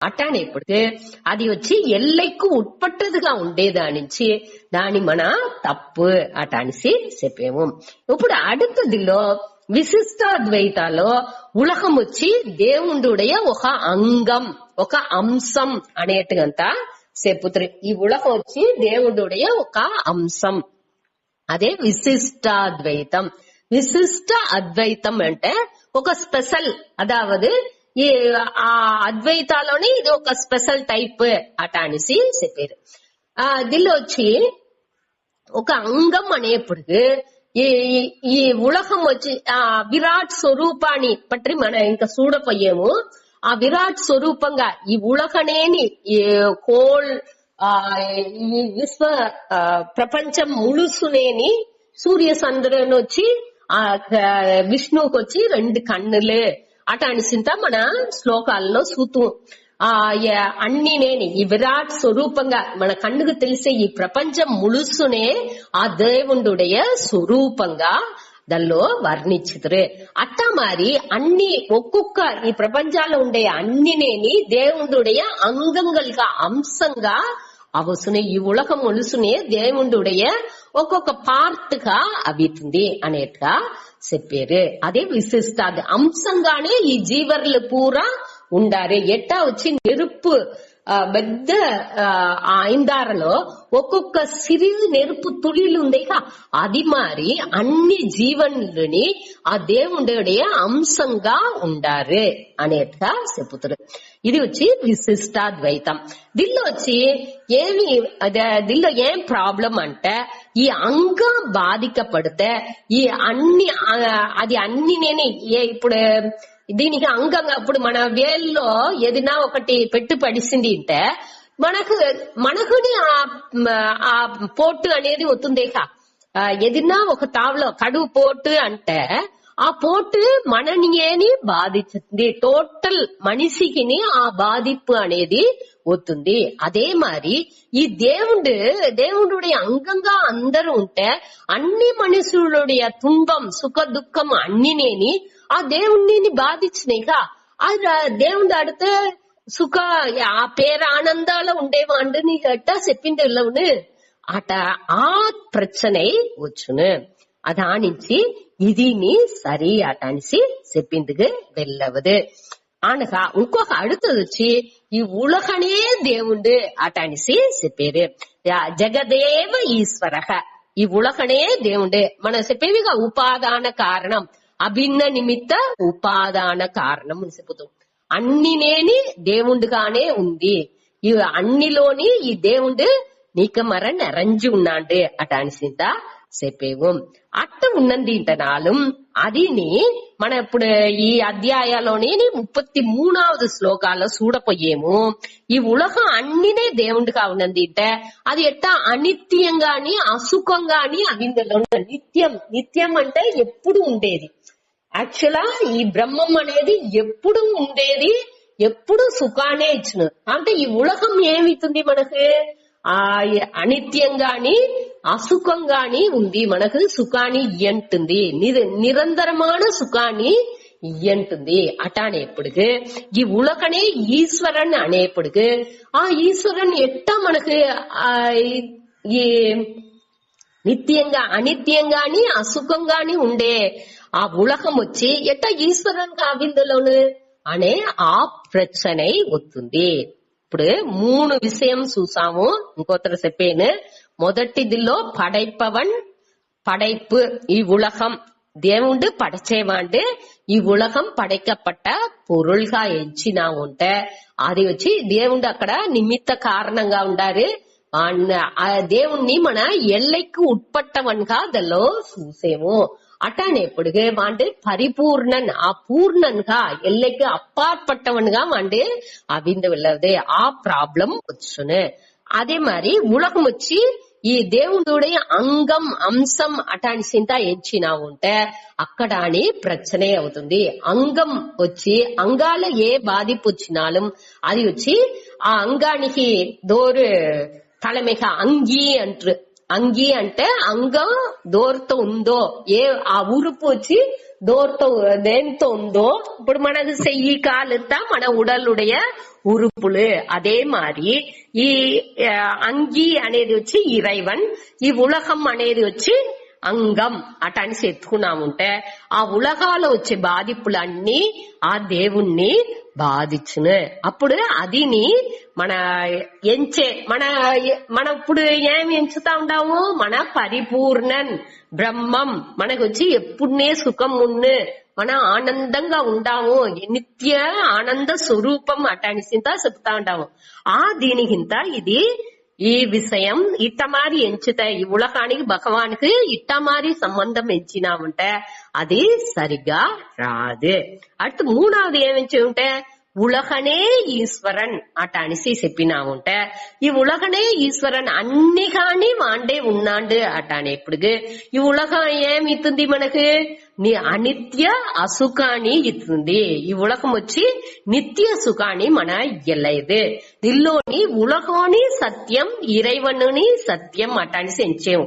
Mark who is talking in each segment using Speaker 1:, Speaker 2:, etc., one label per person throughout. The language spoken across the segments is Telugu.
Speaker 1: అట్టానేప్పుడు అది వచ్చి ఎల్లైకు ఉట్పట్టదుగా ఉండేదానించి దాని మన తప్పు అటానిసి చెప్పేము. ఇప్పుడు అడుగుదిలో విశిష్టాద్వైతాలో ఉలహం వచ్చి దేవుండుடைய ఒక అంగం ఒక అంశం అనేట్టుగంతా చెప్పుతారు. ఈ ఉలహం వచ్చి దేవుండుடைய ఒక అంశం, అదే విశిష్టాద్వైతం. విశిష్ట అద్వైతం అంటే ఒక స్పెషల్, అదావదు ఈ ఆ అద్వైతాలోనే ఇది ఒక స్పెషల్ టైప్ అట అనేసి చెప్పారు. దీనిలో వచ్చి ఒక అంగం అనేప్పుడు ఈ ఉలహం వచ్చి ఆ విరాట్ స్వరూపాన్ని పట్టి మన ఇంకా చూడపోయాము. ఆ విరాట్ స్వరూపంగా ఈ ఉలహనేని ఈ కోల్ ఈ విశ్వ ప్రపంచం ముಳುసునేని సూర్య చంద్రుని వచ్చి ఆ విష్ణువుకి వచ్చి 2 కన్నులే అట అనిసింత మన శ్లోకాల్లో సూతు. అన్ని నేని ఈ విరాట్ స్వరూపంగా మన కన్నుకు తెలిసే ఈ ప్రపంచం ముಳುసునే ఆ దేవుండుடைய స్వరూపంగా దానిలో వర్ణించుతురు. అట్టా మరి అన్ని ఒక్కొక్క ఈ ప్రపంచాల్లో ఉండే అన్ని నేని దేవుండుடைய అంగంగా అంశంగా అవసునే ఈ ఉలకం ములుసునే దేవుండుடைய ఒక్కొక్క పార్ట్ గా అవితుంది అనేట్టుగా చెప్పారు. అదే విశిష్టాది అంశంగానే ఈ జీవర్లు పూరా ఉండారు. ఎట్టా వచ్చి నెరుపు పెద్ద ఐందారలో ఒక్కొక్క సిరి నెరుపు తుళిలు ఉందేగా, అది మారి అన్ని జీవనులని ఆ దేవుடைய అంశంగా ఉండారు అనేట్టుగా చెప్పుతారు. ఇది వచ్చి విశిష్టాద్వైతం. దీనిలో వచ్చి దీనిలో ఏం ప్రాబ్లం అంటే ఈ అంగం బాధికపడితే ఈ అది అన్ని నేను ఇప్పుడు దీనికి అంగంగా ఇప్పుడు మన వేల్లో ఏదైనా ఒకటి పెట్టి పడిసింది అంటే మనకుని ఆ పోటు అనేది వస్తుందేక. ఏదైనా ఒక తావులో కడువు పోటు అంటే ఆ పోటు మనని ఏని బాధిస్తుంది, టోటల్ మనిషికి ఆ బాధిப்பு అనేది వస్తుంది. అదే మరి ఈ దేవుడుடைய అంగంగా అందరూ ఉంటే అన్ని మనుషులుடைய తుంబం సుఖ దుఃఖం అన్ని నేని ఆ దేవుణ్ణి బాధించినాయిగా. దేవుడు అడితే సుఖ ఆ పేరు ఆనందాలు ఉండేవాండు నీకు అట్టా చెప్పింది వెళ్ళవును అట ఆ ప్రచனை వచ్చును. అదానించి ఇది నీ సరి అట అనేసి చెప్పిందిగా వెళ్ళవదు అనగా ఇంకొక అడుగుతుంది వచ్చి ఈ ఉలహనే దేవుడు అట అనేసి చెప్పారు. జగదేవ ఈశ్వర, ఈ ఉలహనే దేవుడే మన చెప్పేవిగా ఉపాదాన కారణం, అభిన్న నిమిత్త ఉపాదాన కారణం అని చెప్పుతాం. అన్ని నేని దేవుడుగానే ఉంది, ఈ అన్నిలోని ఈ దేవుడు నీకు మర నిరంజి ఉన్నాడు అట అనిసింత చెప్పేవు. అట్ట ఉన్నది ఇంటనాలు అదిని మన ఇప్పుడు ఈ అధ్యాయాలోని 33వ శ్లోకాల్లో చూడపోయేము. ఈ ఉలహం అన్నినే దేవుడిగా ఉన్నది అంటే అది ఎట్టా అనిత్యంగాని అసుఖంగాని అవిందులో నిత్యం అంటే ఎప్పుడు ఉండేది. యాక్చువల్గా ఈ బ్రహ్మం అనేది ఎప్పుడు ఉండేది, ఎప్పుడు సుఖానే ఇచ్చిన. అంటే ఈ ఉలహం ఏమితుంది మనకు అనిత్యంగాని అసుఖంగాని ఉంది, మనకు సుఖాన్ని ఇయ్యంటుంది, నిరంతరమైన సుఖాన్ని ఇయ్యంటుంది. అటానేప్పుడుకు ఈ ఉలకనే ఈశ్వరన్ అనేప్పుడుకు ఆ ఈశ్వరన్ ఎట్టా మనకు ఈ నిత్యంగా అనిత్యంగాని అసుఖంగాని ఉండే ఆ ఉలకం వచ్చి ఎట్టా ఈశ్వరన్ కావిందులోను అనే ఆ ప్రచனை వస్తుంది. ఇప్పుడు 3 విషయం చూసాము. ఇంకొకరు చెప్పేను. మొదటిదిలో படைப்பு ఈ ఉలகம் దేవుడు పడచేవాండు ఈ ఉలగం పడైக்கப்பட்ட పొరుల్గా ఎంచినా ఉంటే అది వచ్చి దేవుడు అక్కడ నిమిత్త కారణంగా ఉండారు. దేవుణ్ణి మన ఎల్లైకు ఉట్పట్టవన్గా దానిలో చూసేము. అటానేప్పుడుగా వాండు పరిపూర్ణన్ ఆ పూర్ణన్గా ఎల్లైకు అప్పార్పట్టవన్గా వాండు అవింద వెళ్ళదే ఆ ప్రాబ్లం వచ్చును. అదే మరి ఉలగం వచ్చి ఈ దేవుడుடைய అంగం అంశం అటానిసింత ఎంచినా ఉంటే అక్కడ అని ప్రచనే అవుతుంది. అంగం వచ్చి అంగాల ఏ బాధిపు వచ్చినాலும் అది వచ్చి ఆ అంగానికి దోరు తలమేక అంగీ అంటారు. అంగీ అంటే అంగం దోర్తో ఉందో ఏ ఆ ఉరుపు వచ్చి దోర్తో దేంతో ఉందో ఇప్పుడు మనకు చెయ్యి కాలుతా మన ఉడలుடைய ఉరుపులు. అదే మారి ఈ అంగి అనేది వచ్చి ఇరైవన్, ఈ ఉలగం అనేది వచ్చి అంగం అటని ఎత్తుకున్నాముంటే ఆ ఉలగాలో వచ్చే బాధిప్పులన్నీ ఆ దేవుణ్ణి బాధించును. అప్పుడు అదిని మన ఎంచే మన ఇప్పుడు ఏమి ఎంచుతా ఉంటాము, మన పరిపూర్ణన్ బ్రహ్మం మనకు వచ్చి ఎప్పుడునే సుఖం ఉన్ను, మన ఆనందంగా ఉంటాము, నిత్య ఆనంద స్వరూపం అటనిసింత చెప్తా ఉంటాము. ఆ దీనికింత ఇది ఈ విషయం ఇట్టమారి ఎంచుతాయి. ఈ ఉలకానికి భగవానికి ఇట్టమారి సంబంధం ఎంచినామంటే అది సరిగా రాదు. అటు మూడవది ఏమించి ఉంటే ఉలగనే ఈశ్వరన్ అట అనిసి చెప్పినాముంటే ఈ ఉలగనే ఈశ్వరన్ అన్ని కాని వాండే ఉన్నాండు అట అనేప్పుడు ఈ ఉలగం ఏమిస్తుంది మనకు నీ అనిత్య అసుఖాన్ని ఇస్తుంది. ఈ ఉలగం వచ్చి నిత్య సుఖాన్ని మన ఇయ్యలేదు. దీనిలోని ఉలగోని సత్యం ఇరైవనుని సత్యం అట అనేసి ఎంచాము.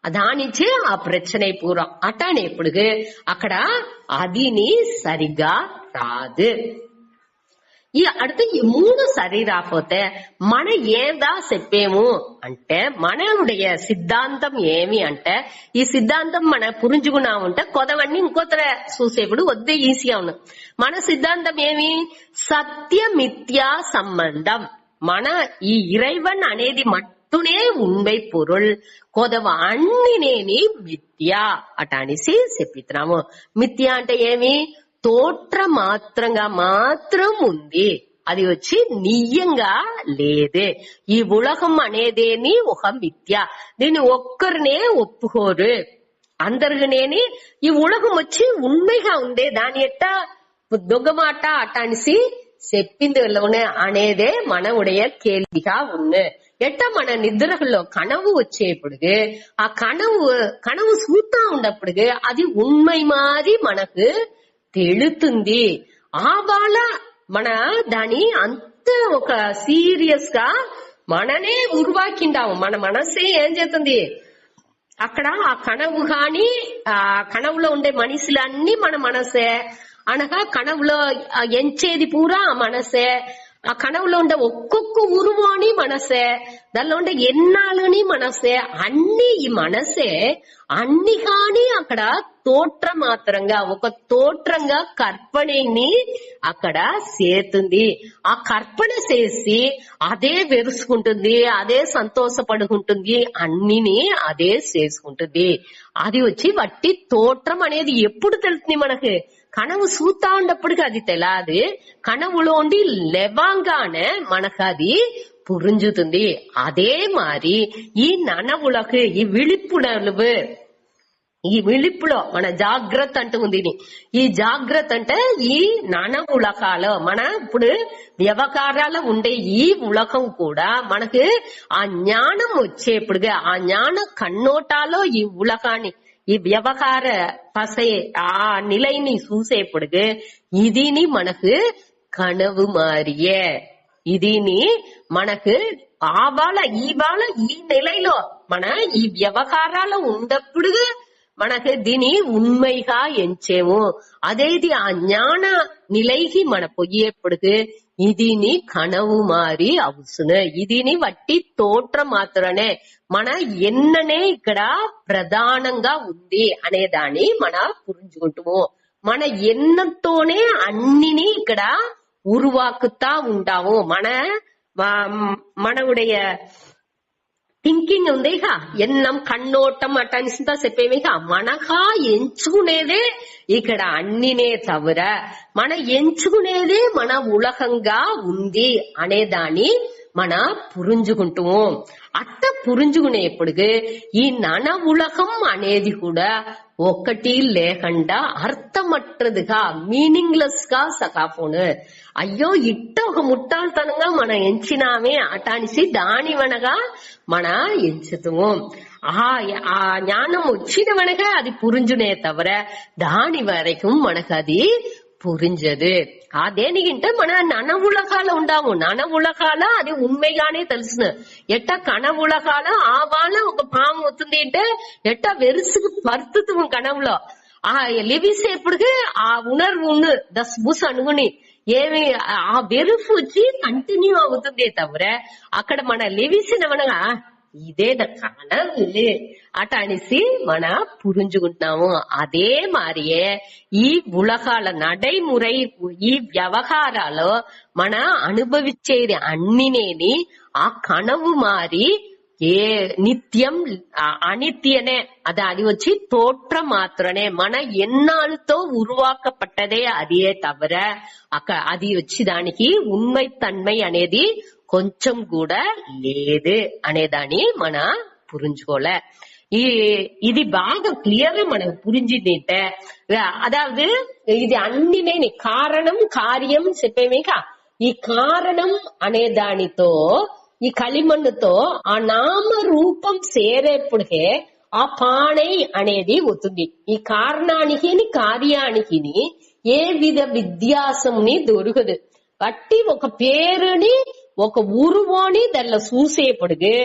Speaker 1: దానిచ్చే ఆ ప్రచனை పూర్వం అటనేప్పుడు అక్కడ అదిని సరిగా రాదు. ఈ அடுத்து ఈ మూడు సరి రాకపోతే మన ఏదా చెప్పేము అంటే మనవుடைய సిద్ధాంతం ఏమి అంటే ఈ సిద్ధాంతం మన పురించుకున్నామంటే కొదవన్నీ ఇంకోతర చూసేప్పుడు వద్దే ఈజీగా ఉన్నాం. మన సిద్ధాంతం ఏమి సత్యమిథ్యా సంబంధం. మన ఈ ఇరైవన్ అనేది మట్టునే ఉండే పొరుల్ కొదవ అన్నినేని మిథ్యా అట అనేసి చెప్పిస్తున్నాము. మిథ్యా అంటే ఏమి తోట్ర మాత్రంగా మాత్రం ఉంది, అది వచ్చి నియ్యంగా లేదే. ఈ ఉలగం అనేదేని ఒక మిథ్య, దీన్ని ఒక్కరినే ఒప్పుకోరు అందరినేని. ఈ ఉలగం వచ్చి ఉண்மைగా ఉండే దాని ఎట్ట దొంగమాట అట్ట అనేసి చెప్పింది అనేదే మన ఉடைய కేள்விగా ఉన్ను. ఎట్ట మన నిద్రలో కనవు వచ్చేప్పుడు ఆ కనవు సూతా ఉన్నప్పుడు అది ఉண்மை మారి మనకు తెలుతుంది. ఆ వాళ్ళ మన దాని అంత ఒక సీరియస్ గా మననే ఉరువాకిండాము. మన మనసే ఏం చేస్తుంది అక్కడ ఆ కనవు గాని ఆ కనవులో ఉండే మనిషిలన్నీ మన మనసే అనగా కనవులో ఎంచేది పూరా మనసే. ఆ కనవులో ఉండే ఒక్కొక్క ఉరువాని మనసే, దానిలో ఉండే ఎన్నాళ్ళని మనసే, అన్ని ఈ మనసే అన్ని కాని అక్కడ తోట్ర మాత్రంగా ఒక తోట్రంగా కర్పణని అక్కడ చేతుంది. ఆ కర్పణ చేసి అదే వెరుసుకుంటుంది, అదే సంతోషపడుకుంటుంది, అన్నిని అదే చేసుకుంటుంది. అది వచ్చి వట్టి తోట్రం అనేది ఎప్పుడు తెలుస్తుంది మనకి కనవు సూతా ఉన్నప్పటికీ అది తెలాదు. కనవులో ఉండి లెవంగానే మనకు అది పురింజుతుంది. అదే మారి ఈ ననవులకు ఈ విழிப்புணர்வு ఈ విழிப்புలో మన జాగ్రత్త అంటుంది. ఈ జాగ్రత్త అంటే ఈ ననవులకాలో మన ఇప్పుడు వ్యవహారాలు ఉండే ఈ ఉలకం కూడా మనకు ఆ జ్ఞానం వచ్చేప్పుడు ఆ జ్ఞాన కన్నోటాలో ఈ ఉలకాన్ని ఈ వ్యవహార పసే ఆ నిలైని చూసేప్పుడు ఇదిని మనకు కనవు మారియే, ఇదిని మనకు ఆ బాల ఈ నిలైలో మన ఈ వ్యవహారాలు ఉన్నప్పుడు మనకు దీని ఉண்மைగా ఎంచేము. అదేది ఆ జ్ఞాన నిలైకి మన పొయ్యేప్పుడు ఇదిని కనవు మారి అవుసును. ఇదిని వట్టి తోట్ర మాత్రమే మన ఎన్ననే ఇక్కడ ప్రధానంగా ఉంది అనే దాన్ని మన పురించుకుంటాము. మన ఎన్నతోనే అన్నిని ఇక్కడ ఉరువాకుతా ఉంటాము. మనవుடைய థింకింగ్ ఉందిగా ఎన్నం కన్నోటం అటనిసిందా చెప్పేవిగా మనగా ఎంచుకునేదే ఇక్కడ అన్నినే తవర మన ఎంచుకునేదే మన ఉలకంగా ఉంది అనే దాన్ని మన పురించుకుంటాము. అట్ట పురించుకునేప్పుడు ఈ నన ఉలకం అనేది కూడా ఒక్కటి లేకుండా అర్థమట్రదుగా మీనింగ్లెస్ గా సకాపోను. అయ్యో ఇట్ట ఒక ముట్టాల్తనంగా మనం ఎంచినామే అటానిసి దాని వనగా మన ఎంచుతాము. ఆ జ్ఞానం వచ్చినవనగా అది పురింజునే తవర దాని వరకు మనకు అది పురింజదు. అదేనికింటే మన నన ఉలకాల ఉండాము. నన ఉలకాల అది ఉண்மைగానే తెలుసును. ఎట్ట కన ఉలకాల ఆ వాళ్ళ ఒక పాము అవుతుంది అంటే ఎట్ట వెరుసుకు పరుతుంది కనవులో ఆ లివిసేపుడుకి ఆ ఉణర్వు దస్ బుస్ అనుకుని ఏమి ఆ వెరుపు వచ్చి కంటిన్యూ అవుతుందే తవిర అక్కడ మన లెవిసినవనగా ఇదే కానలే అట అనేసి మన పురించుకుంటున్నాము. அதே மாதிரியே ఈ ఉలగాల నడైముறை ఈ వ్యవహారాలు మన అనుభవించేది అన్నినేని ఆ కనవు మారి ఏ నిత్యం అనిత్యనే అది వచ్చి తోற்றம் మాత్రమే మన ఎన్నాళ్ళతో ఉరువాக்கப்பட்டదే అదే తవిర అది వచ్చి దానికి ఉண்மை తన్మై అనేది కొంచెం కూడా లేదు అనేదాన్ని మన పురించుకోలే. ఇది బాగా క్లియర్ మనకు పురించిందంటే అదావదు ఇది అన్నినే కారణం కార్యం చెప్పేమేక ఈ కారణం అనే దానితో ఈ களிమண்ணுతో ఆ నామ రూపం సేరేప్పుడే ఆ పాణై అనేది అవుతుంది. ఈ కారణానికి కార్యానికి ఏ విధ వ్యత్యాసంని దొరకదు. బట్టి ఒక పేరుని ఒక ఉరువోని దానిలో చూసేపడుగు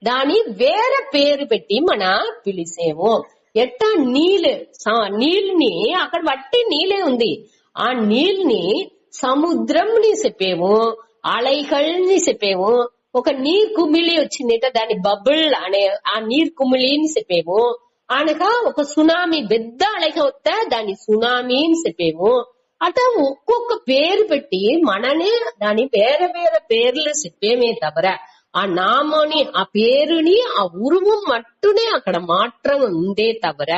Speaker 1: దాని వేరే పేరు పెట్టి మన పిలిసేము. ఎట్టా నీళ్ళని అక్కడ బట్టి నీళ్ళే ఉంది. ఆ నీళ్ళని సముద్రంని చెప్పేము, అలైగల్ని చెప్పేము. ఒక నీరు కుమిళి వచ్చిందంటే దాని బబుల్ అనే ఆ నీరు కుమిళిని చెప్పేము. అనక ఒక సునామీ పెద్ద అలైక వస్తే దాన్ని సునామీ అని చెప్పేము. అట్లా ఒక్కొక్క పేరు పెట్టి మననే దాని వేరే వేరే పేర్లు చెప్పేమే తవర ఆ నామని ఆ పేరుని ఆ ఉరువు మట్టునే అక్కడ మాత్రం ఉందే తవర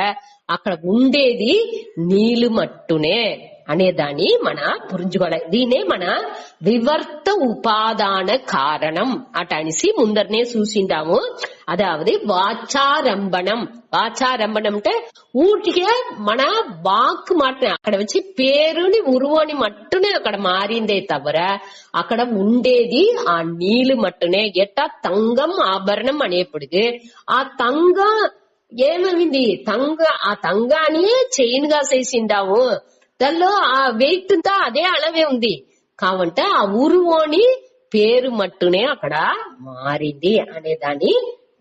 Speaker 1: అక్కడ ఉండేది నీళ్ళు మట్టునే అనేదాన్ని మన పురించుకోవాలి. దీనే మన వివర్త ఉపాదాన కారణం అట అనేసి ముందరనే చూసిందాము. అదావది వాచారంభణం. వాచారంభణం అంటే ఊటికే మన వాక్ మాత్రమే అక్కడ వచ్చి పేరుని ఉరువని మట్టునే అక్కడ మారిందే తవర అక్కడ ఉండేది ఆ నీళ్ళు మట్టునే. ఎట్టా తంగం ఆభరణం అనేప్పటికి ఆ తంగ ఏమైంది ఆ తంగాని చైన్ గా చేసిందాము. దానిలో ఆ వెయిట్ అంతా అదే అలవే ఉంది కాబట్టి ఆ ఉరువోని పేరు మట్టునే అక్కడ మారింది అనేదాన్ని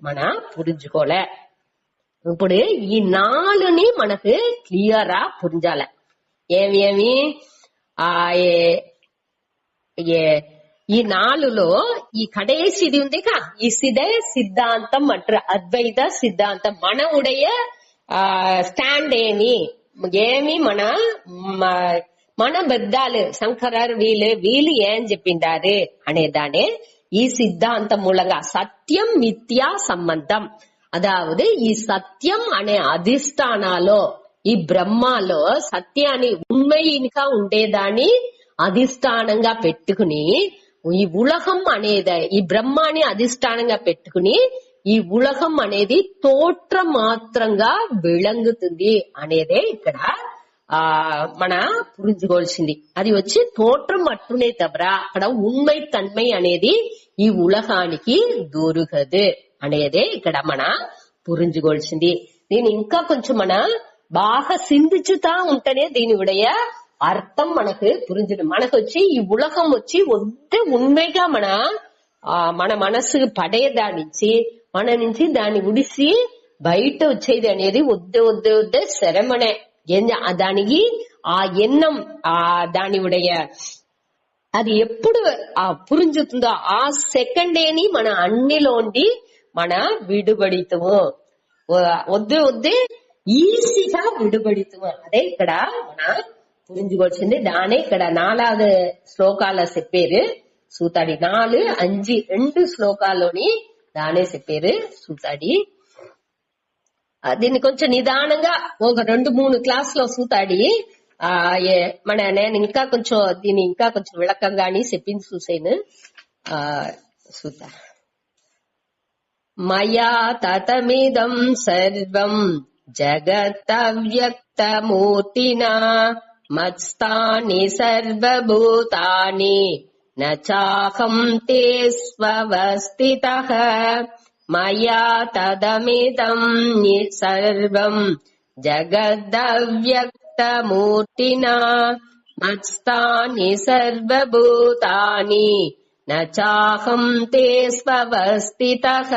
Speaker 1: మన పురించుకోలే. ఇప్పుడు ఈ నాలుని మనకు క్లియరా పురించాల. ఏమి ఈ నాలులో ఈ కడేసిది ఉంది ఈ సిదే సిద్ధాంతం అంటారు. అద్వైత సిద్ధాంతం మన ఉடைய స్టాండ్ ఏమి మన బద్దాలు శంకరర్ వీళ్ళు ఏం చెప్పిండారు అనేదానే ఈ సిద్ధాంతం మూలంగా సత్యం మిథ్యా సంబంధం. అదావదు ఈ సత్యం అనే అధిష్టానాలో ఈ బ్రహ్మలో సత్యాన్ని ఉண்மைగా ఉండేదాన్ని అధిష్టానంగా పెట్టుకుని ఈ ఉలగం అనేది ఈ బ్రహ్మాన్ని అధిష్టానంగా పెట్టుకుని ఈ ఉలగం అనేది తోట్ర మాత్రంగా విళంగుతుంది అనేదే ఇక్కడ మన పురించుకోవాల్సింది. అది వచ్చి తోట్రం మట్టునే తబరా అక్కడ ఉண்மை తన్మై అనేది ఈ ఉలగానికి దొరకదు అనేదే ఇక్కడ మన పురించుకోవాల్సింది. దీని ఇంకా కొంచెం మన బాగా సింధించుతా ఉంటేనే దీని ఉடைய అర్థం మనకు పురించడం. మనకు వచ్చి ఈ ఉలగం వచ్చి వద్దే ఉண்மைగా మన మనసు పడేదానించి మన నుంచి దాన్ని ఉడిసి బయట వచ్చేది అనేది వద్దే శరమనే. దానికి ఆ ఎన్నం దాని ఉடைய అది ఎప్పుడు పురించుతుందో ఆ సెకండేని మన అన్నిలోండి మన విడుబడితము వద్దే ఈజీగా విడుబడితము. అదే ఇక్కడ మన పురించుకోవాల్సింది. దానే ఇక్కడ 4வது శ్లోకాల చెప్పారు సూతాడి. 4, 5, 2 శ్లోకాల్లోని దానే చెప్పారు సూతాడి. దీన్ని కొంచెం నిదానంగా ఒక 2-3 క్లాసులో సూతాడి నేను ఇంకా కొంచెం దీన్ని ఇంకా కొంచెం విளకంగాని చెప్పింది చూసాను. సూత మయా తతమిదం సర్వం జగత్తవ్యక్తమూర్తినా మత్స్థాని సర్వభూతాని నచాహం తే స్వవస్థితః మయా తదమిదం సర్వం జగదవ్యక్తమూర్తినా మత్స్థాని సర్వభూతాని నచాహం తే స్వవస్థితః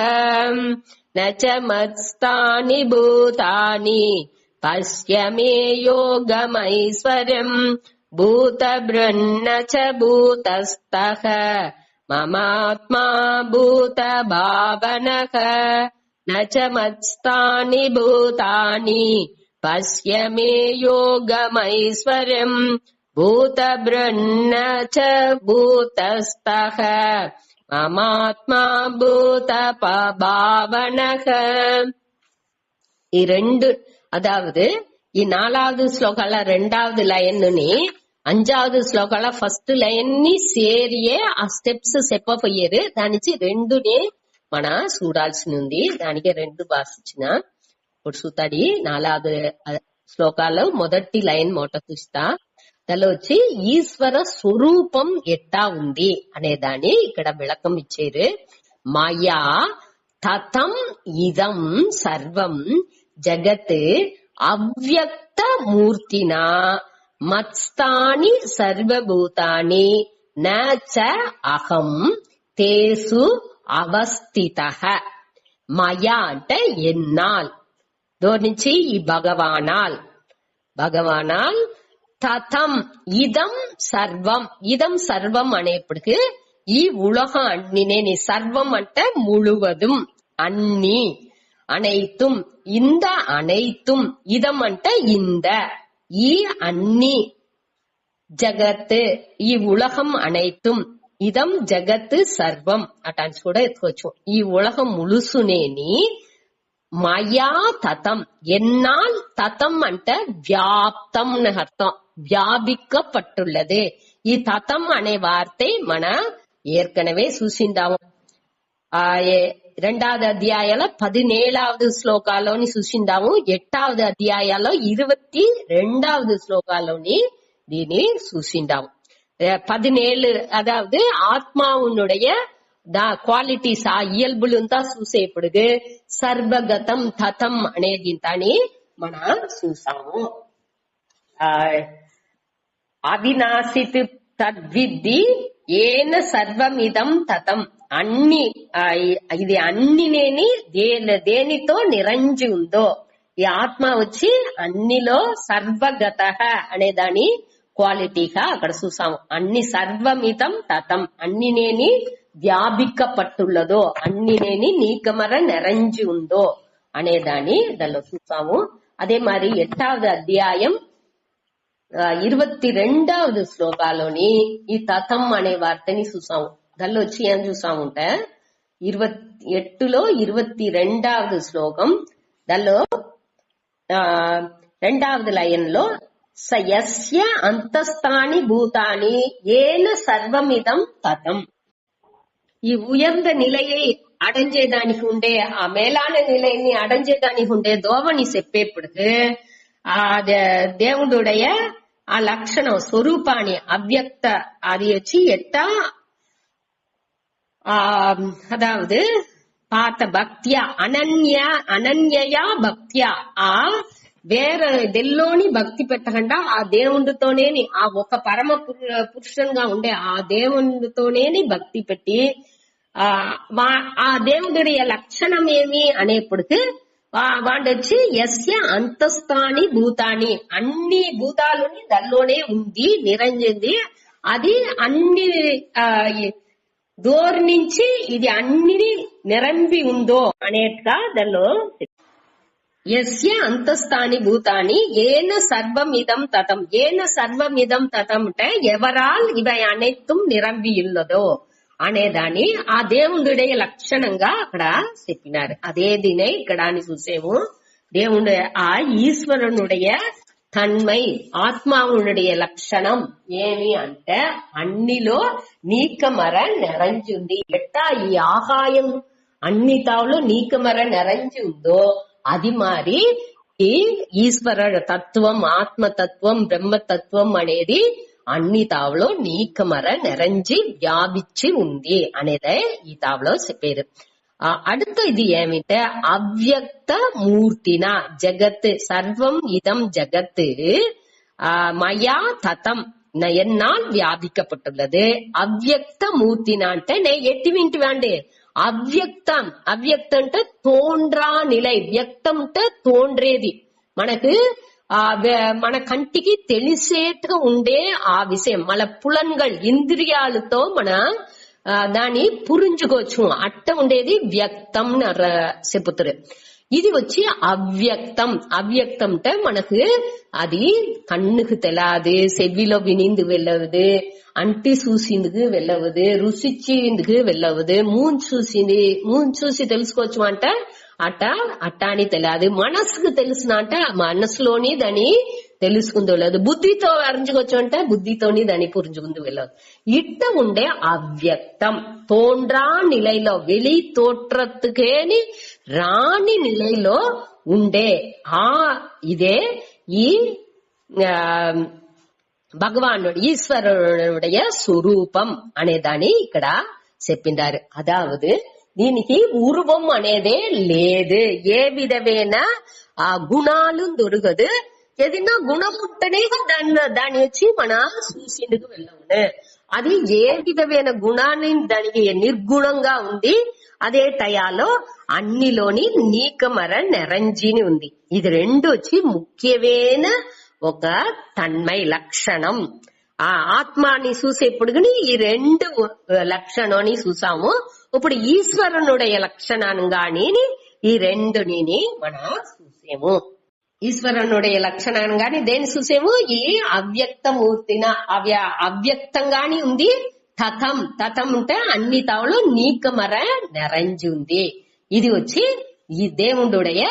Speaker 1: నచ మత్స్థాని భూతాని పశ్య మే యోగమైశ్వర్యం భూతబృన్న చ భూతస్థః మమాత్మా భూత భావనః న చ మత్స్థాని భూతాని పశ్య మే యోగమైశ్వర్యం భూతబృన్న చ భూతస్థః మమాత్మా భూత భావనః. ఈ రెండు, అதாவது ఈ 4வது శ్లోకాల 2வது లైన్ని 5வது శ్లోకాల ఫస్ట్ లైన్ ని సేరియే ఆ స్టెప్స్ చెప్పపోయారు. దానికి 2ని మన చూడాల్సి ఉంది. దానికి 2 భాషించిన ఇప్పుడు చూతాడి 4வது శ్లోకాలు మొదటి లైన్ మొట్ట చూస్తా. దానిలో వచ్చి ఈశ్వర స్వరూపం ఎట్టా ఉంది అనే దాన్ని ఇక్కడ విளக்கம் ఇచ్చారు. మాయా తతం ఇదం సర్వం జగత్ అవ్యక్త మూర్తినా మత్స్థాని సర్వభూతాని నచ అహం తేసు అవస్థితః. మయా అంటే ఎన్నాల్, దోరించి ఈ భగవానాల్ తతం ఇదం సర్వం. ఇదం సర్వం అనేప్పటికి ఈ ఉలహం అన్నినే, సర్వం అంటే ముழுவதுం అన్ని, అனைத்துం இந்த அனைத்தும், இதம் అంటే இந்த, ఈ అన్ని, జగత్ ఈ ఉలహం అனைத்துం, ఇదం జగత్ సర్వం అటాన్స్ కూడా ఎత్తుకోవచ్చు. ఈ ఉలహం ములుసునేని మయా తతం, ఎన్నాల్ తతం అంటే వ్యాప్తం అర్థం, వ్యాபிக்கப்பட்டுள்ளது. ఈ తతం అనే వార్த்தை మన ఏర్కనవే చూసిందాము. 2వ అధ్యాయాల 17వ శ్లోకాల్లోని చూసిందాము. 8వ అధ్యాయాల్లో 22వ శ్లోకాల్లోని దీన్ని చూసిందాము. 17 அதாவது ஆத்மாவுடைய క్వాలిటీస్ ఆ ఇయల్బులంతా చూసేప్పుడు సర్వగతం తతం అనేది దాన్ని మనం చూసాము. అవినాశిత్ తద్విద్ధి ఏన సర్వమిదం తతం, అన్ని ఇది అన్నినేని దేనితో నిరంజి ఉందో, ఈ ఆత్మ వచ్చి అన్నిలో సర్వగత అనే దాని క్వాలిటీగా అక్కడ చూసాము. అన్ని సర్వమిదం తతం, అన్నినేని వ్యాపిக்கப்பட்டுள்ளదో, అన్నినేని నీకమర నిరంజి ఉందో అనే దాన్ని దానిలో చూసాము. అదే మరి 8వ అధ్యాయం 22వ శ్లోకాలోని ఈ తతం అనే వార్తని చూసాము. దానిలో వచ్చి ఏం చూసాముంటే 28లో 22వ శ్లోకం, దానిలో 2వ లైన్ లో సయస్య అంతస్థాని భూతాని ఏన సర్వమిదం తతం. ఈ உயர்ந்த நிலையை அடைஞ்சேதானிக்கு உண்டே, ఆ మేలాన నిలయని అడంజేదానికి ఉండే దోవని చెప్పేప్పుడు ఆ దేవుడుடைய ఆ లక్షణం స్వరూపాన్ని అవ్యక్త అది వచ్చి ఎట్టా அதாவது பார்த்த பக்தியா అనన్యయా భక్త్యా ఆ వేర దెల్లోని భక్తి పెట్టకుండా ఆ దేవుడితోనేని ఆ ఒక పరమ పురుషంగా ఉండే ఆ దేవుడితోనేని భక్తి పెట్టి ఆ దేవుడి లక్షణం ఏమి అనేప్పటికి వాడొచ్చి యస్య అంతస్థాని భూతాని, అన్ని భూతాలని దానిలోనే ఉంది నిరంజంది, అది అన్ని దూరం నుంచి ఇది అన్ని నిరంబి ఉందో అనేట్టుగా దానిలో యస్య అంతస్థాని భూతాని ఏన సర్వమిదం తతం. ఏన సర్వమిదం తతం అంటే ఎవరాల్ ఇవి అனைத்தும் నిరంబి ఉన్నదో అనేదాన్ని ఆ దేవుడుடைய లక్షణంగా అక్కడ చెప్పినారు. అదే దీనే ఇక్కడ అని చూసేము. దేవుడు ఆ ఈశ్వరునుடைய తన్మై ఆత్మావునుடைய లక్షణం ఏమి అంటే అన్నిలో నీకమర నిరంజుంది. ఎట్టా ఈ ఆకాయం అన్ని తావులో నీకమర నిరంజి ఉందో అది మరి ఈ ఈశ్వర తత్వం, ఆత్మతత్వం, బ్రహ్మతత్వం అనేది అన్ని తావులో నీకమర నిరంజి వ్యాపించి ఉంది అనేదే ఈ తావులో చెప్పారు. அடுத்த இது ஏமிட்ட அவ்யக்த மூர்த்தினா ஜகத்து சர்வம் இதம் ஜகத்து மயா ததம் என்னால் வியாபிக்கப்பட்டுள்ளது. అవ్యక్త మూర్తినా అంటే ఎట్టి వింటి వేండి అవ్యక్తం. అవ్యక్తం అంటే తోండ్రా నిలై, వ్యక్తం అంటే తోండ్రేది. మనకు మన కంటికి తెలిసేట్టుగా ఉండే ఆ విషయం మన పులన్கள் ఇంద్రియాలతో మన దాన్ని పురించుకోవచ్చు అట్ట ఉండేది వ్యక్తం చెప్పుతారు. ఇది వచ్చి అవ్యక్తం. అవ్యక్తం అంటే మనకు అది కண்ணுக்கு తెలాదు, செவிలో వినింది వెళ్ళవదు, అంటి చూసిందుకు వెళ్ళవదు, రుచిచ్చిందుకు వెళ్ళవదు, మూన్ చూసి తెలుసుకోవచ్చు అంటే అట్టా అని తెలియదు. మనసుకు తెలిసిన అంటే మనసులోని దాన్ని తెలుసుకుంది వెళ్ళదు. బుద్ధితో அறிஞ்சுకోవచ్చు అంటే బుద్ధితోని దాన్ని పురించుకుంది వెళ్ళదు. ఇట్ట ఉండే అవ్యక్తం தோன்றா நிலையில வெளி தோற்றத்துக்கேனி రాణి నిలయలో ఉండే ఇదే ఈ భగవానుడు ఈశ్వరుடைய స్వరూపం అనేదాన్ని ఇక్కడ చెప్పిండారు. అదావదు దీనికి ఉరువం అనేదే లేదు, ఏ విధమైన గుణాలు దొరకదు. ఏదైనా గుణం ఉంటేనే దాన్ని వచ్చి మన చూసిందుకు వెళ్ళవును. అది ఏ విధమైన గుణాన్ని దానికి నిర్గుణంగా ఉంది. అదే టయాలో అన్నిలోని నీకమర నెరంజిని ఉంది. ఇది రెండు వచ్చి ముఖ్యమైన ఒక తన్మయ లక్షణం. ఆ ఆత్మాని చూసేప్పుడు ఈ రెండు లక్షణాన్ని చూసాము. ఇప్పుడు ఈశ్వరునుடைய లక్షణంగాని ఈ రెండుని మనం చూసేము. ఈశ్వరునుடைய లక్షణంగాని దేని చూసేము? ఈ అవ్యక్తమూర్తిన అవ్యక్తంగాని ఉంది. తథం అంటే అన్ని తావులో నీకమర నెరంజి ఉంది. ఇది వచ్చి ఈ దేవుడుடைய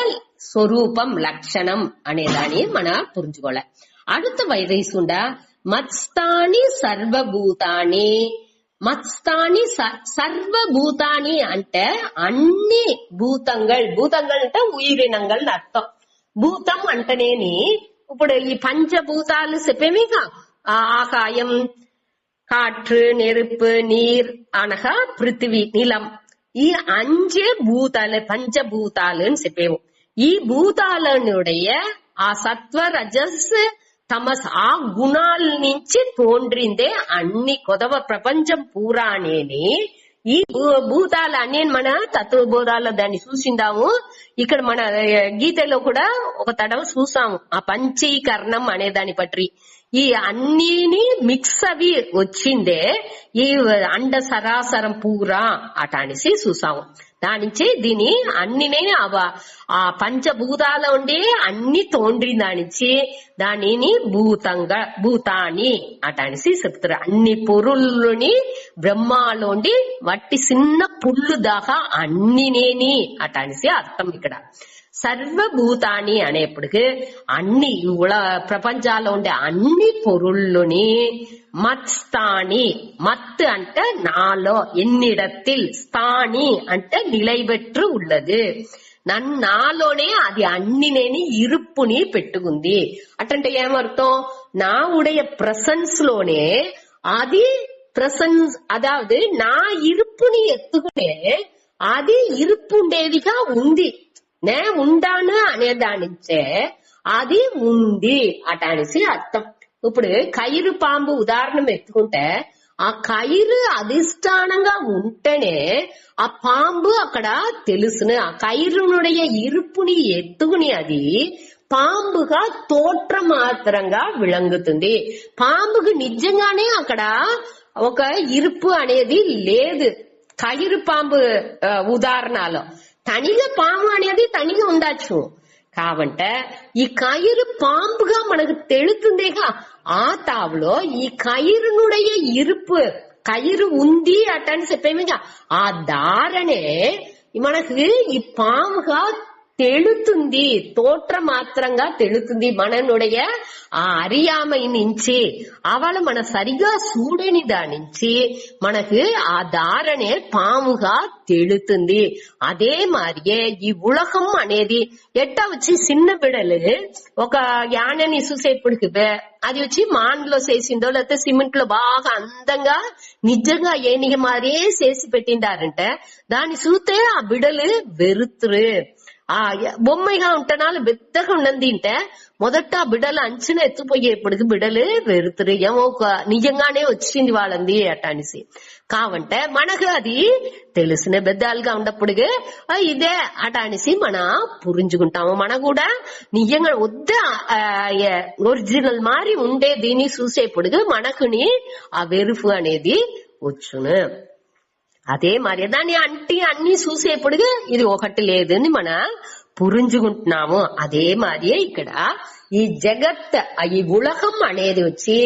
Speaker 1: స్వరూపం లక్షణం అనేదాన్ని మన పురించుకోవాలి. அடுத்த వైదేశుండ మత్స్థాని సర్వభూతాని. మత్స్థాని సర్వభూతాని అంటే అన్ని భూతంగల్ అంటే ఉయిరినంగల్ అర్థం. భూతం అంటేనేని ఇప్పుడు ఈ పంచభూతాలు చెప్పేమిగా ఆకాయం, காற்று, நெருப்பு, நீர், అనగా పృథివీ, నిలం. ఈ అంజే భూతాలు పంచభూతాలని చెప్పేము. ఈ భూతాలనుடைய ఆ సత్వ రజస్ తమస్ ఆ గుణాల నుంచి తోండ్రిందే అన్ని కొదవ ప్రపంచం పూరానేని ఈ భూతాలు అన్ని మన తత్వబోధాల్లో దాన్ని చూసిందాము. ఇక్కడ మన గీతలో కూడా ఒక తడవ చూసాము ఆ పంచీకరణం అనే దాన్ని పట్టి. ఈ అన్నిని మిక్స్ అవి వచ్చిందే ఈ అండ సరాసరం పూరా అట అనేసి చూసాము. దానించి దీని అన్నినే ఆ పంచభూతాల ఉండి అన్ని తోండ్రి దానించి దానిని భూతాని అట అనేసి చెప్తారు. అన్ని పొరుల్ని బ్రహ్మాలోండి వట్టి చిన్న పుల్లు దాకా అన్నినేని అట అనేసి అర్థం. ఇక్కడ సర్వభూతాని అనేప్పటికి అన్ని ప్రపంచాల్లో ఉండే అన్ని పొరుల్ని మత్స్థాని. మత్ అంటే నాలో, ఎన్నిడத்தில், స్థాని అంటే నిలైబెట్టు ఉన్నది. నాలోనే అది అన్నినేని ఇరుప్పుని పెట్టుకుంది. అటంటే ఏమర్థం? నా ఉடைய ప్రసెన్స్ లోనే అది ప్రసెన్స్, అదావదు నా ఇరుప్పుని ఎత్తుకునే అది ఇరుప్పు ఉండేదిగా ఉంది. నే ఉండాను అనే దానించే అది ఉంది అట అనేసి అర్థం. ఇప్పుడు కయిరు పాంబు ఉదాహరణ ఎత్తుకుంటే ఆ కయిరు అధిష్టానంగా ఉంటేనే ఆ పాంబు అక్కడ తెలుసును. ఆ కయిరునుடைய ఇరుపుని ఎత్తుకుని అది పాంబుగా తోట్ర మాత్రంగా విళంగుతుంది. పాంబుకు నిజంగానే అక్కడ ఒక ఇరుపు అనేది లేదు. కయిరు పాంబు ఉదాహరణలో తనిగా పాము అనేది తనిగా ఉండొచ్చు. కాబట్టి ఈ కయిరు పాంపుగా మనకు తెలుతుందేగా. ఆ తావులో ఈ కయిరునుடைய ఇరుపు కయిరు ఉంది అటని చెప్పేమిగా ఆ దారనే మనకు ఈ పాముగా తెలుతుంది, తోట్ర మాత్రంగా తెలుతుంది. మననుடைய ఆ అరియామై నుంచి అవళ మన సరిగా చూడని దానించి మనకు ఆ దారనే పాముగా తెలుతుంది. అదే మాదిరిగే ఈ ఉలగం అనేది ఎట్టా వచ్చి చిన్న బిడలు ఒక యానని చూసేప్పటికి అది వచ్చి మాన్లో చేసిందో లేకపోతే సిమెంట్ లో బాగా అందంగా నిజంగా ఏనిగా మారే చేసి పెట్టిండారంటే దాన్ని చూస్తే ఆ బిడలు వెరుతురు. బొమ్మగా ఉంటనాలు పెద్దగా ఉన్నది అంటే మొదట ఆ బిడ్డలు అంచనా ఎత్తుపోయేప్పటికి బిడ్డలు వెరుతురు ఏమో నిజంగానే వచ్చింది వాళ్ళంది అట అనేసి. కావంటే మనకు అది తెలిసిన పెద్దలుగా ఉన్నప్పుడుగా ఇదే అట అనేసి మన పురించుకుంటాము. మన కూడా నిజంగా వద్ద ఒరిజినల్ మారి ఉండే దీన్ని చూసేప్పుడు మనకుని ఆ వెరుపు అనేది వచ్చును. అదే మరి దాన్ని అన్ని చూసేప్పుడు ఇది ఒకటి లేదని మన పురించుకుంటున్నాము. అదే మరి ఇక్కడ ఈ జగత్ ఈ ఉలహం అనేది వచ్చి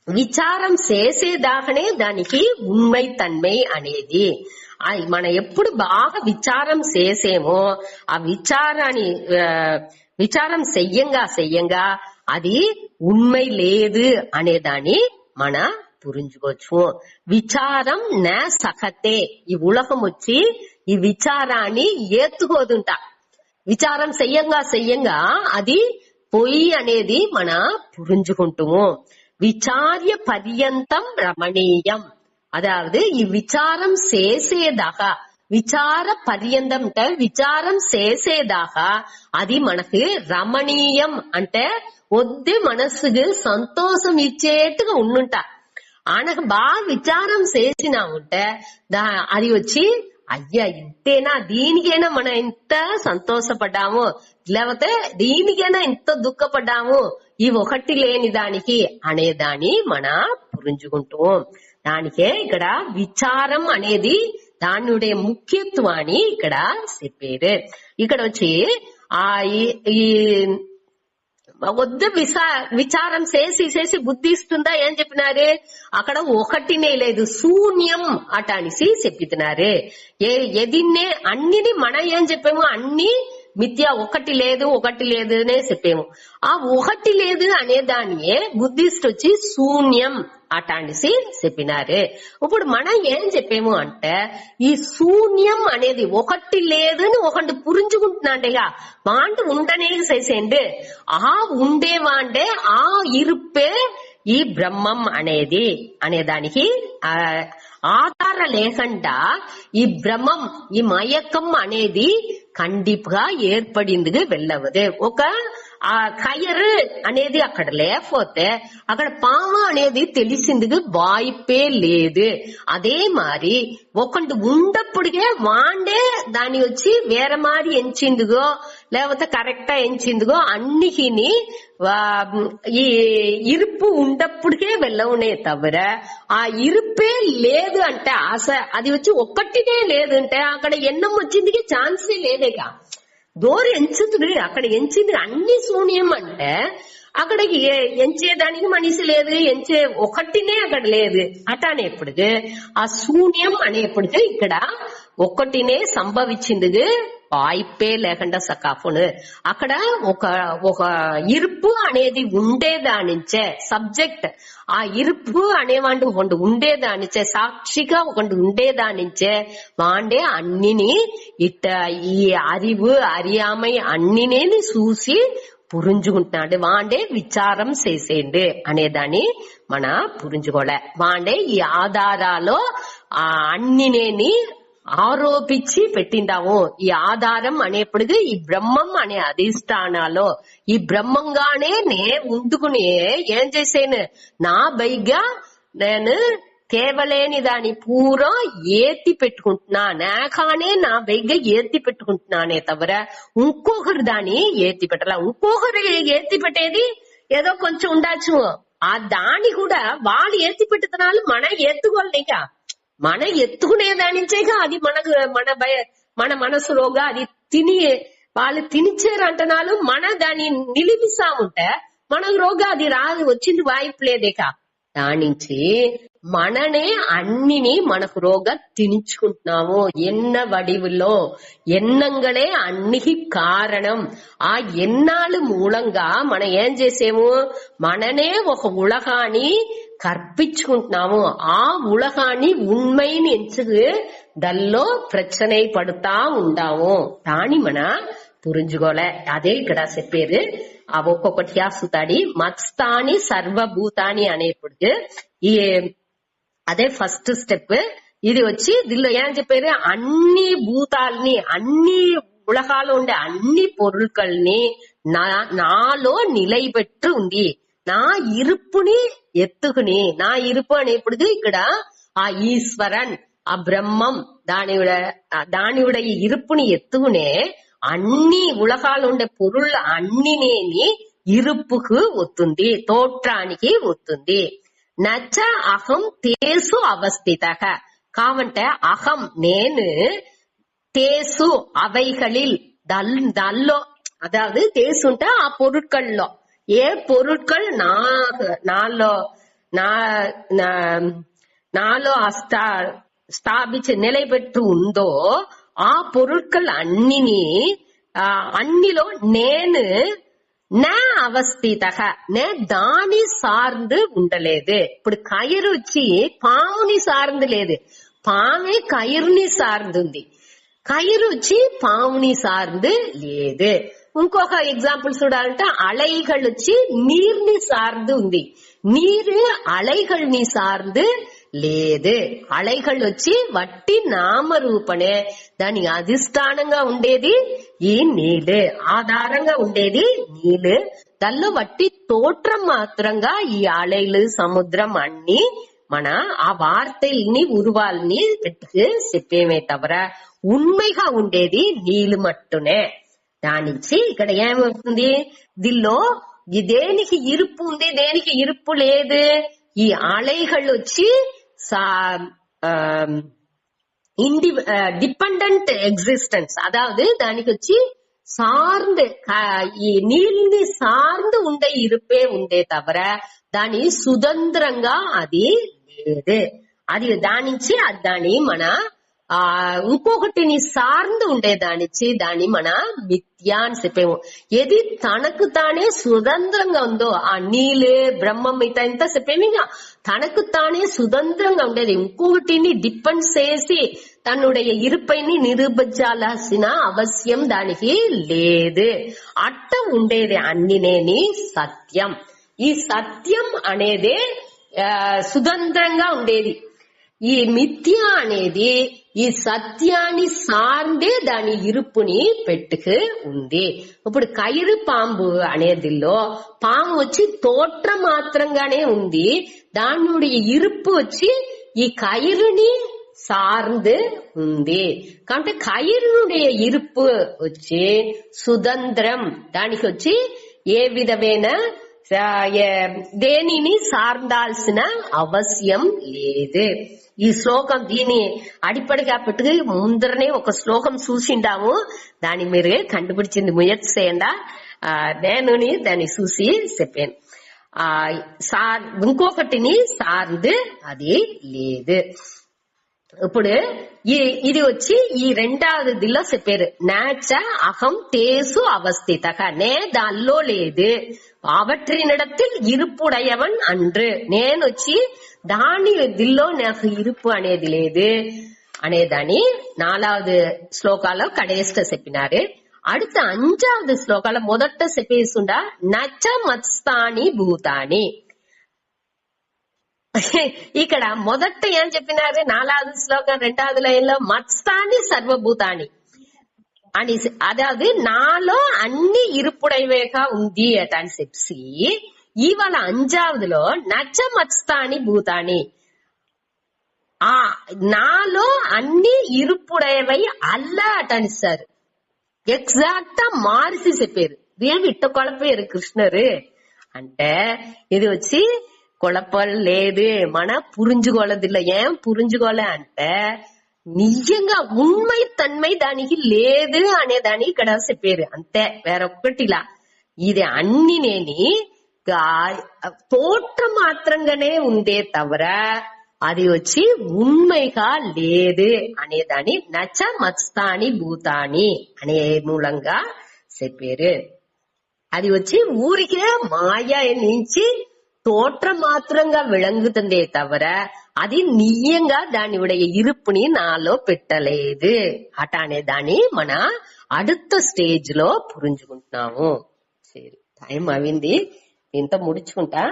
Speaker 1: విచారం చేసేదాకనే దానికి ఉన్మై తన్మై అనేది. మనం ఎప్పుడు బాగా విచారం చేసేమో ఆ విచారం చెయ్యంగా అది ఉన్మై లేదు అనేదాన్ని మన పురించుకోవచ్చు. విచారం నా సఖతే ఈ ఉలహం వచ్చి ఈ విచారాన్ని ఎత్తుకోదుంట. విచారం చెయ్యంగా అది పొయ్యి అనేది మన పురించుకుంటాము. విచార్య పర్యంతం రమణీయం అదావదు ఈ విచారం చేసేదాకా విచార పర్యంతం అంటే విచారం చేసేదాకా అది మనకి రమణీయం అంటే వద్దు మనస్సుకు సంతోషం ఇచ్చేట్టుగా ఉండుంట. ఆయనకు బాగా విచారం చేసినా ఉంటే అది వచ్చి అయ్యా ఇంతేనా దీనికైనా మనం ఇంత సంతోషపడ్డాము లేకపోతే దీనికైనా ఇంత దుఃఖపడ్డాము ఈ ఒకటి లేని దానికి అనేదాన్ని మన పురించుకుంటాం. దానికే ఇక్కడ విచారం అనేది దాని ముఖ్యత్వాన్ని ఇక్కడ చెప్పారు. ఇక్కడ వచ్చి ఈ వద్దు విచారం చేసి బుద్ధి ఇస్తుందా ఏం చెప్పినారు అక్కడ ఒకటినే లేదు శూన్యం అట అనేసి చెప్తున్నారు. ఎదిన్నే అన్నిని మనం ఏం చెప్పాము అన్ని మిథ్య ఒకటి లేదు అనే చెప్పాము. ఆ ఒకటి లేదు అనే దాన్ని బుద్ధిస్ట్ వచ్చి శూన్యం అట అనేసి చెప్పినారు. ఇప్పుడు మనం ఏం చెప్పాము అంటే ఈ శూన్యం అనేది ఒకటి లేదని ఒకటి పురించుకుంటున్నాండేగా వాంటి ఉండనే చేసేయండి ఆ ఉండేవాండే ఆ ఇరుప్పే ఈ బ్రహ్మం అనేదానికి ఆధార లేకుండా ఈ బ్రహ్మం ఈ మయకం అనేది కండిపుగా ఏర్పడింది వెళ్ళవదే. ఒక ఆ కయరు అనేది అక్కడ లేకపోతే అక్కడ పాము అనేది తెలిసిందిగా వాయిపే లేదు. అదే మరి ఒకటి ఉండప్పుడుగే వాండే దాని వచ్చి వేరే మారి ఎంచిందిగో లేకపోతే కరెక్టా ఎంచిందిగో అన్నిటిని ఈ ఇరుపు ఉండప్పుడుకే వెళ్ళవునే తవిర ఆ ఇరుపే లేదు అంటే అది వచ్చి ఒక్కటినే లేదు అంటే అక్కడ ఎన్నం వచ్చిందికి ఛాన్సే లేదేగా. దూరం ఎంచుతుంది అక్కడ ఎంచింది అన్ని శూన్యం అంటే అక్కడికి ఎంచేదానికి మనిషి లేదు ఎంచే ఒకటినే అక్కడ లేదు అట అనేప్పటికి ఆ శూన్యం అనేప్పటికీ ఇక్కడ ఒక్కటినే సంభవించింది వాయిపే లేకుండా సకాఫును. అక్కడ ఒక ఇరుపు అనేది ఉండేదానించే సబ్జెక్ట్ ఆ ఇరుపు అనేవాడు ఒకటి ఉండేదానిచ్చే సాక్షిగా ఒకటి ఉండేదానించే వాండే అన్నిని ఇట్ట ఈ అరివు అరియామై అన్నినేని చూసి పురించుకుంటున్నాడు. వాండే విచారం చేసేయండి అనేదాన్ని మన పురించుకోలే. వాండే ఈ ఆధారాలో ఆ అన్నినేని ఆరోపించి పెట్టిందాము. ఈ ఆధారం అనేప్పటికీ ఈ బ్రహ్మం అనే అధిష్టానాలో ఈ బ్రహ్మంగానే ఉండుకుని ఏం చేసేను నా బైగా నేను కేవలేని దాని పూరా ఏతి పెట్టుకుంటున్నా నాకానే నా బైగా ఏతి పెట్టుకుంటున్నానే తవర ఇంకొకరు దాన్ని ఏతి పెట్టాల. ఇంకొకరు ఏతి పెట్టేది ఏదో కొంచెం ఉండొచ్చు ఆ దాన్ని కూడా వాళ్ళు ఏతి పెట్టుతున్నారు మన ఎత్తుకోలేక మన ఎత్తుకునేదానించేగా అది మన మనసులోగా అది వాళ్ళు తినిచ్చారు అంటున్నారు. మన దాన్ని నిలిపిస్తా ఉంటే మన రోగా అది రాదు వచ్చింది వాయిపు లేదేక దానించి మననే అన్నిని మనకు రోగా తినించుకుంటున్నాము. ఎన్న వడివులో ఎన్నంగలే అన్నికి కారణం. ఆ ఎన్నాళ్ళు మూలంగా మనం ఏం చేసేము మననే ఒక ఉలగాని కర్పించుకుంటున్నాము. ఆ ఉలగాన్ని ఉண்மைని ఎంచుకు దల్లో ప్రచனை పడుతా ఉండాము. దాని మన పురించుకోలే. అదే ఇక్కడ చెప్పేది ఆ ఒక్కొక్కటి ఆసుతాడి మత్స్తాని సర్వభూతాని అనేప్పుడు ఈ అదే ఫస్ట్ స్టెప్ ఇది వచ్చి దీనిలో ఏం చెప్పారు, అన్ని భూతాల్ని, అన్ని ఉలగాలో ఉండే అన్ని పొరుల్ని నాలో నిలయబెట్టు ఉంది. నా ఇరుపుని ఎత్తుకుని, నా ఇరుపు అనేప్పుడు ఇక్కడ ఆ ఈశ్వరన్, ఆ బ్రహ్మం దానివుடைய இருப்புని ఎత్తుకునే అన్ని ఉలగాలు ఉండే పొరుళ్ళ అన్నినేని ఇరుపుకు వస్తుంది, తోట్రానికి వస్తుంది. నచ్చ అహం తేసు అవస్థిత కావంటే అహం నేను, தேசு அவைகளில் தல்லோ அதாவது தேசுண்டா ஆ பொருட்கள்லோ ఏ పొరుట్కల్ నాలో స్థాపించి నిలబెట్టు ఉందో ఆ పొరుట్కల్ అన్నిలో నేను నా అవస్థిత నే దాని సార్ந்து ఉండలేదు. ఇప్పుడు కయిరు వచ్చి పాముని సార్ந்து లేదు, పామే కయిరుని సార్ంది, కయిరు వచ్చి పాముని సార్ந்து లేదు. ఇంకొక ఎగ్జాంపుల్ చూడాలంటే అలైகள் వచ్చి నీరుని సార్ந்து ఉంది, నీరు అలైగల్ని సార్ந்து లేదు. అలైகள் వచ్చి వట్టి నామరూపనే, దానికి అధిష్టానంగా ఉండేది ఈ నీళ్ళు, ఆధారంగా ఉండేది నీళ్ళు. దానిలో వట్టి తోట్రం మాత్రంగా ఈ అలైలు సముద్రం అన్ని మన ఆ వార్తల్ని ఉరువాల్ని పెట్టుకు చెప్పేమే తవర ఉண்மைగా ఉండేది నీళ్ళు మట్టునే. దానించి ఇక్కడ ఏమవుతుంది, దీనిలో దేనికి ఇరుపు ఉంది, దేనికి ఇరుపు లేదు. ఈ అలైகள் వచ్చి డిపెండెంట్ ఎగ్జిస్టెన్స్, అதாவது దానికి వచ్చి సార్ந்து ఈ నీళ్ళని సార్ந்து ఉండే ఇరుపే ఉండే తవర దాని సుతంత్రంగా అది లేదు. అది దానించి దాని మన ఇంకొకటిని సార్ந்து ఉండేదానిచ్చి దాన్ని మన మిథ్యా అని చెప్పేము. ఏది తనకు తానే సుతంత్రంగా ఉందో ఆ నీలే బ్రహ్మం మిగతా ఇంత చెప్పేమి, తనకు తానే సుతంత్రంగా ఉండేది, ఇంకొకటిని డిపెండ్ చేసి తన్నుடைய ఇరుపైని నిరూపించాల్సిన అవశ్యం దానికి లేదు. అట్ట ఉండేది అన్నినేని సత్యం. ఈ సత్యం అనేదే సుతంత్రంగా ఉండేది. ఈ మిథ్య అనేది ఈ సత్యాన్ని సార్ందే దాని ఇరుపుని పెట్టుకు ఉంది. ఇప్పుడు కయిరు పాంబు అనేదిలో పాము వచ్చి తోట్ర మాత్రంగానే ఉంది, దాని ఇరుపు వచ్చి ఈ కయిరుని సార్ந்து ఉంది. కాబట్టి కయిరునుடைய ఇరుపు వచ్చి సుతంత్రం, దానికి వచ్చి ఏ విధమైన దేనిని సార్ందాల్సిన అవశ్యం లేదు. ఈ శ్లోకం దీని అడిపడిగా పెట్టుకు ముందరనే ఒక శ్లోకం చూసిండాము, దాన్ని మీరు కండుపిడిచింది ముయత్ చేయండా, నేను దాన్ని చూసి చెప్పాను. ఇంకొకటిని సార్ందు అది లేదు. ఇప్పుడు ఇది వచ్చి ఈ రెండవది దిల్లో చెప్పారు, నాచ అహం తేసు అవస్థిత నే దానిలో లేదు, అవற்றினிடத்தில் இருப்புடையவன் அன்று నేను వచ్చి దాని దిల్లో నాకు ఇరుపు అనేది లేదు అనేదాన్ని 4வது శ్లోకాలో కడేస్ట చెప్పినారు. அடுத்த 5வது శ్లోకాలో మొదట చెప్పేసుండా నచ మత్స్థాని భూతాని. ఇక్కడ మొదట ఏం చెప్పినారు, 4வது శ్లోకం 2வது లైన్లో మత్స్థాని సర్వభూతాని అని, అதாவது నాలో అన్ని ఇరుపుడైవేగా ఉంది అట అని చెప్పి ఇవాళ 5వదిలో నచ్చ మత్స్థాని భూతాని, ఆ నాలో అన్ని ఇరుపుడైవై అల్ల అట అనిస్తారు. ఎగ్జాక్టా మార్చి చెప్పారు. ఏమి ఇట్ట కొలపారు కృష్ణరు అంటే, ఇది వచ్చి కొలపలు లేదు, మన పురించుకోలేదిల్ల. ఏం పురించుకోలే అంటే నిజంగా ఉண்மை తన్మై దానికి లేదు అనేదాన్ని ఇక్కడ చెప్పారు అంతే, వేరొక్కటిలా. ఇది అన్ని నేని తోట్ర మాత్రంగానే ఉండే తవర అది వచ్చి ఉண்மைగా లేదు అనేదాన్ని నచ మత్స్థాని భూతాని అనే మూలంగా చెప్పారు. అది వచ్చి ఊరికే మాయ నుంచి తోట్ర మాత్రంగా విళంగుతుందే తవర అది నియంగా దాని ఇరుపుని నాలో పెట్టలేదు అట అనే దాన్ని మన அடுத்த స్టేజ్ లో పురించుకుంటున్నాము. సరే, టైం అవింది, ఇంత ముడుచుకుంటా.